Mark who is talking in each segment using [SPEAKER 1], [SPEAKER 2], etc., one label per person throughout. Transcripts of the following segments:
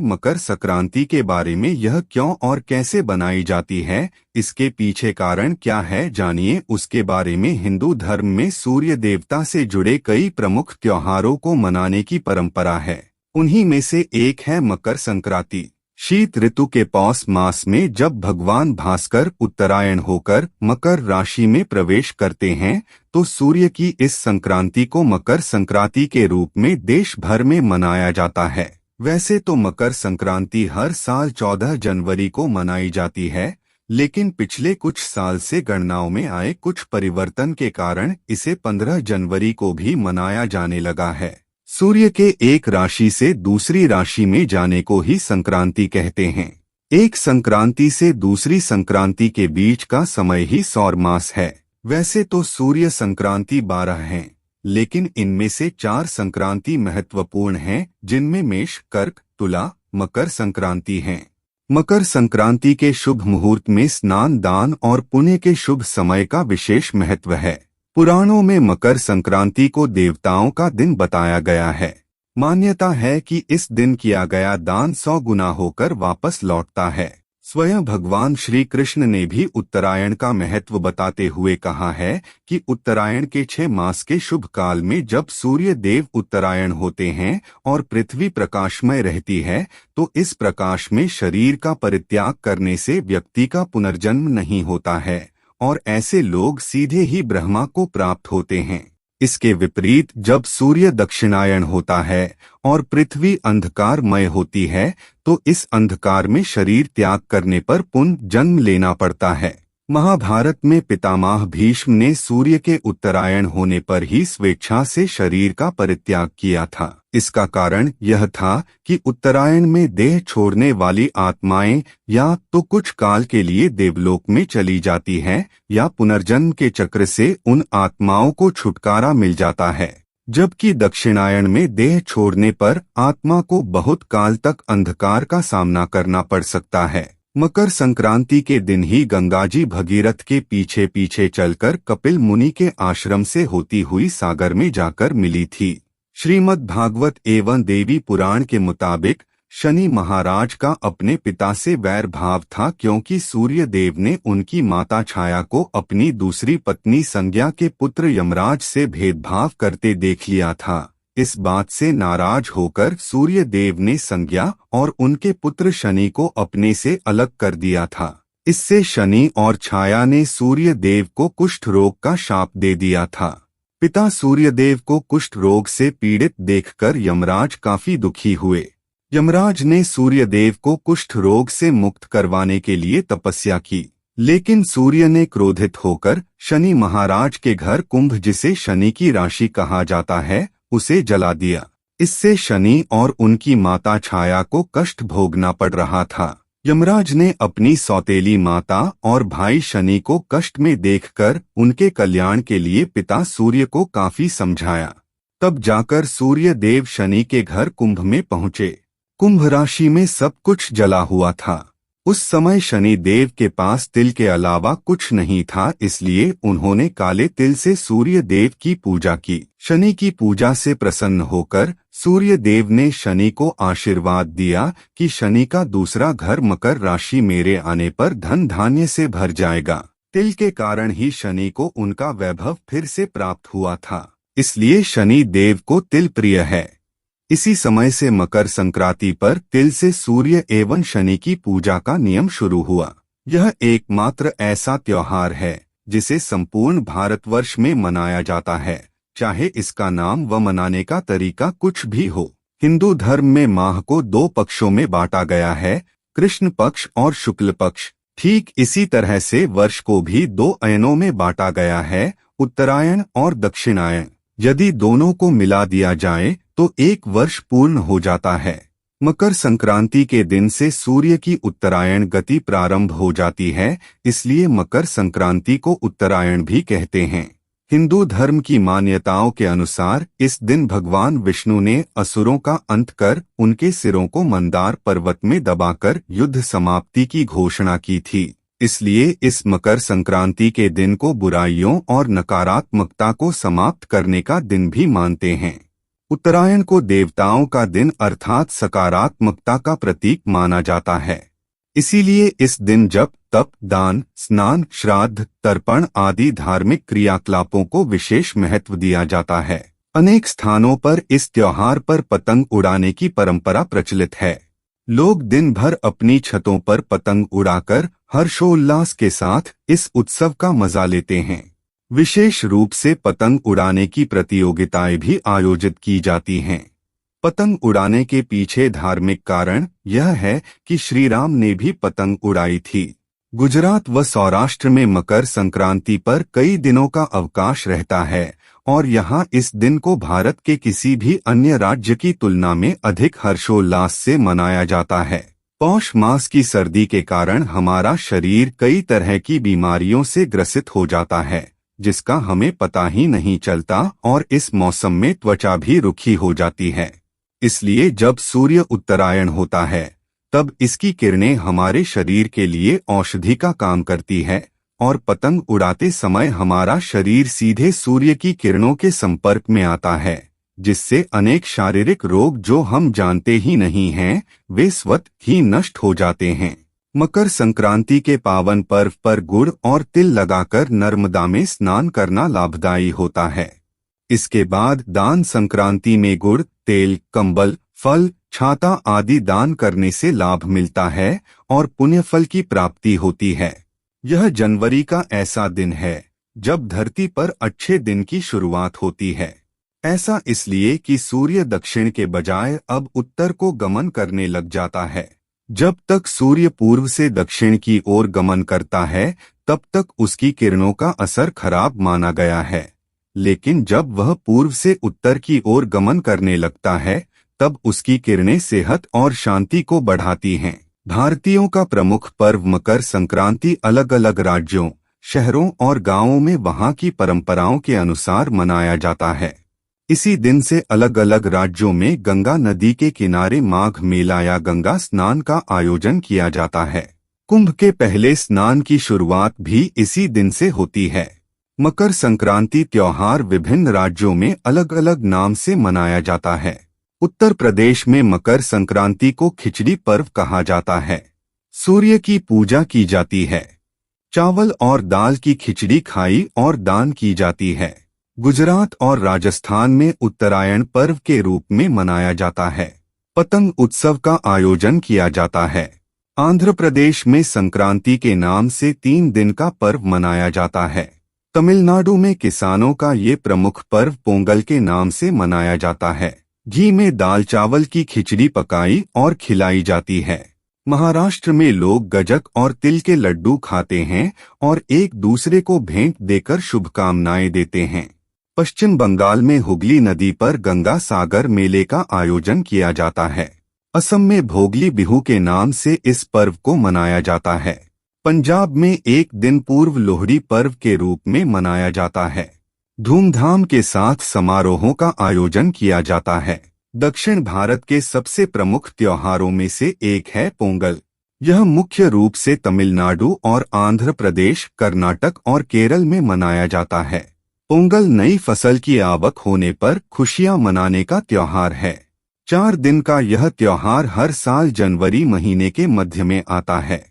[SPEAKER 1] मकर संक्रांति के बारे में यह क्यों और कैसे बनाई जाती है, इसके पीछे कारण क्या है, जानिए उसके बारे में। हिंदू धर्म में सूर्य देवता से जुड़े कई प्रमुख त्योहारों को मनाने की परंपरा है। उन्हीं में से एक है मकर संक्रांति। शीत ऋतु के पौष मास में जब भगवान भास्कर उत्तरायण होकर मकर राशि में प्रवेश करते हैं तो सूर्य की इस संक्रांति को मकर संक्रांति के रूप में देश भर में मनाया जाता है। वैसे तो मकर संक्रांति हर साल 14 जनवरी को मनाई जाती है, लेकिन पिछले कुछ साल से गणनाओं में आए कुछ परिवर्तन के कारण इसे 15 जनवरी को भी मनाया जाने लगा है। सूर्य के एक राशि से दूसरी राशि में जाने को ही संक्रांति कहते हैं। एक संक्रांति से दूसरी संक्रांति के बीच का समय ही सौर मास है। वैसे तो सूर्य संक्रांति 12 हैं, लेकिन इनमें से 4 संक्रांति महत्वपूर्ण हैं, जिनमें मेष, कर्क, तुला, मकर संक्रांति हैं। मकर संक्रांति के शुभ मुहूर्त में स्नान, दान और पुण्य के शुभ समय का विशेष महत्व है। पुराणों में मकर संक्रांति को देवताओं का दिन बताया गया है। मान्यता है कि इस दिन किया गया दान 100 गुना होकर वापस लौटता है। स्वयं भगवान श्री कृष्ण ने भी उत्तरायण का महत्व बताते हुए कहा है कि उत्तरायण के 6 मास के शुभ काल में जब सूर्य देव उत्तरायण होते हैं और पृथ्वी प्रकाशमय रहती है, तो इस प्रकाश में शरीर का परित्याग करने से व्यक्ति का पुनर्जन्म नहीं होता है और ऐसे लोग सीधे ही ब्रह्मा को प्राप्त होते हैं। इसके विपरीत जब सूर्य दक्षिणायन होता है और पृथ्वी अंधकारमय होती है, तो इस अंधकार में शरीर त्याग करने पर पुनर्जन्म लेना पड़ता है। महाभारत में पितामह भीष्म ने सूर्य के उत्तरायण होने पर ही स्वेच्छा से शरीर का परित्याग किया था। इसका कारण यह था कि उत्तरायण में देह छोड़ने वाली आत्माएं या तो कुछ काल के लिए देवलोक में चली जाती हैं या पुनर्जन्म के चक्र से उन आत्माओं को छुटकारा मिल जाता है, जबकि दक्षिणायन में देह छोड़ने पर आत्मा को बहुत काल तक अंधकार का सामना करना पड़ सकता है। मकर संक्रांति के दिन ही गंगाजी भगीरथ के पीछे पीछे चलकर कपिल मुनि के आश्रम से होती हुई सागर में जाकर मिली थी। श्रीमद् भागवत एवं देवी पुराण के मुताबिक शनि महाराज का अपने पिता से वैर भाव था, क्योंकि सूर्य देव ने उनकी माता छाया को अपनी दूसरी पत्नी संज्ञा के पुत्र यमराज से भेदभाव करते देख लिया था। इस बात से नाराज होकर सूर्य देव ने संज्ञा और उनके पुत्र शनि को अपने से अलग कर दिया था। इससे शनि और छाया ने सूर्य देव को कुष्ठ रोग का शाप दे दिया था। पिता सूर्यदेव को कुष्ठ रोग से पीड़ित देखकर यमराज काफी दुखी हुए। यमराज ने सूर्यदेव को कुष्ठ रोग से मुक्त करवाने के लिए तपस्या की, लेकिन सूर्य ने क्रोधित होकर शनि महाराज के घर कुंभ, जिसे शनि की राशि कहा जाता है, उसे जला दिया। इससे शनि और उनकी माता छाया को कष्ट भोगना पड़ रहा था। यमराज ने अपनी सौतेली माता और भाई शनि को कष्ट में देखकर उनके कल्याण के लिए पिता सूर्य को काफी समझाया। तब जाकर सूर्य देव शनि के घर कुंभ में पहुंचे। कुंभ राशि में सब कुछ जला हुआ था। उस समय शनि देव के पास तिल के अलावा कुछ नहीं था, इसलिए उन्होंने काले तिल से सूर्य देव की पूजा की। शनि की पूजा से प्रसन्न होकर सूर्य देव ने शनि को आशीर्वाद दिया कि शनि का दूसरा घर मकर राशि मेरे आने पर धन धान्य से भर जाएगा। तिल के कारण ही शनि को उनका वैभव फिर से प्राप्त हुआ था, इसलिए शनि देव को तिल प्रिय है। इसी समय से मकर संक्रांति पर तिल से सूर्य एवं शनि की पूजा का नियम शुरू हुआ। यह एकमात्र ऐसा त्योहार है जिसे संपूर्ण भारतवर्ष में मनाया जाता है, चाहे इसका नाम व मनाने का तरीका कुछ भी हो। हिंदू धर्म में माह को 2 पक्षों में बांटा गया है, कृष्ण पक्ष और शुक्ल पक्ष। ठीक इसी तरह से वर्ष को भी 2 अयनों में बांटा गया है, उत्तरायण और दक्षिणायन। यदि दोनों को मिला दिया जाए तो 1 वर्ष पूर्ण हो जाता है। मकर संक्रांति के दिन से सूर्य की उत्तरायण गति प्रारंभ हो जाती है, इसलिए मकर संक्रांति को उत्तरायण भी कहते हैं। हिंदू धर्म की मान्यताओं के अनुसार इस दिन भगवान विष्णु ने असुरों का अंत कर उनके सिरों को मंदार पर्वत में दबाकर युद्ध समाप्ति की घोषणा की थी। इसलिए इस मकर संक्रांति के दिन को बुराइयों और नकारात्मकता को समाप्त करने का दिन भी मानते हैं। उत्तरायण को देवताओं का दिन अर्थात सकारात्मकता का प्रतीक माना जाता है। इसीलिए इस दिन जप, तप, दान, स्नान, श्राद्ध, तर्पण आदि धार्मिक क्रियाकलापों को विशेष महत्व दिया जाता है। अनेक स्थानों पर इस त्योहार पर पतंग उड़ाने की परंपरा प्रचलित है। लोग दिन भर अपनी छतों पर पतंग उड़ाकर हर्षोल्लास के साथ इस उत्सव का मजा लेते हैं। विशेष रूप से पतंग उड़ाने की प्रतियोगिताएं भी आयोजित की जाती हैं। पतंग उड़ाने के पीछे धार्मिक कारण यह है कि श्री राम ने भी पतंग उड़ाई थी। गुजरात व सौराष्ट्र में मकर संक्रांति पर कई दिनों का अवकाश रहता है और यहाँ इस दिन को भारत के किसी भी अन्य राज्य की तुलना में अधिक हर्षोल्लास से मनाया जाता है। पौष मास की सर्दी के कारण हमारा शरीर कई तरह की बीमारियों से ग्रसित हो जाता है, जिसका हमें पता ही नहीं चलता और इस मौसम में त्वचा भी रुखी हो जाती है। इसलिए जब सूर्य उत्तरायण होता है तब इसकी किरणें हमारे शरीर के लिए औषधि का काम करती है और पतंग उड़ाते समय हमारा शरीर सीधे सूर्य की किरणों के संपर्क में आता है, जिससे अनेक शारीरिक रोग जो हम जानते ही नहीं हैं वे स्वतः ही नष्ट हो जाते हैं। मकर संक्रांति के पावन पर्व पर गुड़ और तिल लगाकर नर्मदा में स्नान करना लाभदायी होता है। इसके बाद दान संक्रांति में गुड़, तेल, कंबल, फल, छाता आदि दान करने से लाभ मिलता है और पुण्य फल की प्राप्ति होती है। यह जनवरी का ऐसा दिन है जब धरती पर अच्छे दिन की शुरुआत होती है। ऐसा इसलिए कि सूर्य दक्षिण के बजाय अब उत्तर को गमन करने लग जाता है। जब तक सूर्य पूर्व से दक्षिण की ओर गमन करता है तब तक उसकी किरणों का असर खराब माना गया है, लेकिन जब वह पूर्व से उत्तर की ओर गमन करने लगता है तब उसकी किरणें सेहत और शांति को बढ़ाती हैं। भारतीयों का प्रमुख पर्व मकर संक्रांति अलग अलग राज्यों, शहरों और गांवों में वहां की परंपराओं के अनुसार मनाया जाता है। इसी दिन से अलग अलग राज्यों में गंगा नदी के किनारे माघ मेला या गंगा स्नान का आयोजन किया जाता है। कुंभ के पहले स्नान की शुरुआत भी इसी दिन से होती है। मकर संक्रांति त्योहार विभिन्न राज्यों में अलग अलग नाम से मनाया जाता है। उत्तर प्रदेश में मकर संक्रांति को खिचड़ी पर्व कहा जाता है। सूर्य की पूजा की जाती है। चावल और दाल की खिचड़ी खाई और दान की जाती है। गुजरात और राजस्थान में उत्तरायण पर्व के रूप में मनाया जाता है। पतंग उत्सव का आयोजन किया जाता है। आंध्र प्रदेश में संक्रांति के नाम से 3 दिन का पर्व मनाया जाता है। तमिलनाडु में किसानों का ये प्रमुख पर्व पोंगल के नाम से मनाया जाता है। घी में दाल चावल की खिचड़ी पकाई और खिलाई जाती है। महाराष्ट्र में लोग गजक और तिल के लड्डू खाते हैं और एक दूसरे को भेंट देकर शुभकामनाएं देते हैं। पश्चिम बंगाल में हुगली नदी पर गंगा सागर मेले का आयोजन किया जाता है। असम में भोगली बिहू के नाम से इस पर्व को मनाया जाता है। पंजाब में एक दिन पूर्व लोहड़ी पर्व के रूप में मनाया जाता है। धूमधाम के साथ समारोहों का आयोजन किया जाता है। दक्षिण भारत के सबसे प्रमुख त्योहारों में से एक है पोंगल। यह मुख्य रूप से तमिलनाडु और आंध्र प्रदेश, कर्नाटक और केरल में मनाया जाता है। पोंगल नई फसल की आवक होने पर खुशियां मनाने का त्योहार है। 4 दिन का यह त्योहार हर साल जनवरी महीने के मध्य में आता है।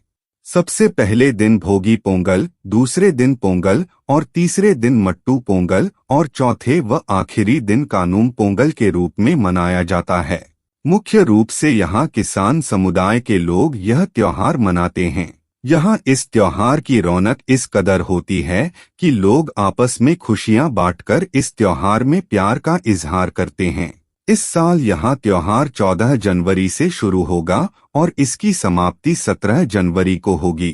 [SPEAKER 1] सबसे पहले दिन भोगी पोंगल, दूसरे दिन पोंगल और तीसरे दिन मट्टू पोंगल और चौथे व आखिरी दिन कानूम पोंगल के रूप में मनाया जाता है। मुख्य रूप से यहाँ किसान समुदाय के लोग यह त्योहार मनाते हैं। यहाँ इस त्योहार की रौनक इस कदर होती है कि लोग आपस में खुशियाँ बांटकर इस त्योहार में प्यार का इजहार करते हैं। इस साल यहाँ त्योहार 14 जनवरी से शुरू होगा और इसकी समाप्ति 17 जनवरी को होगी।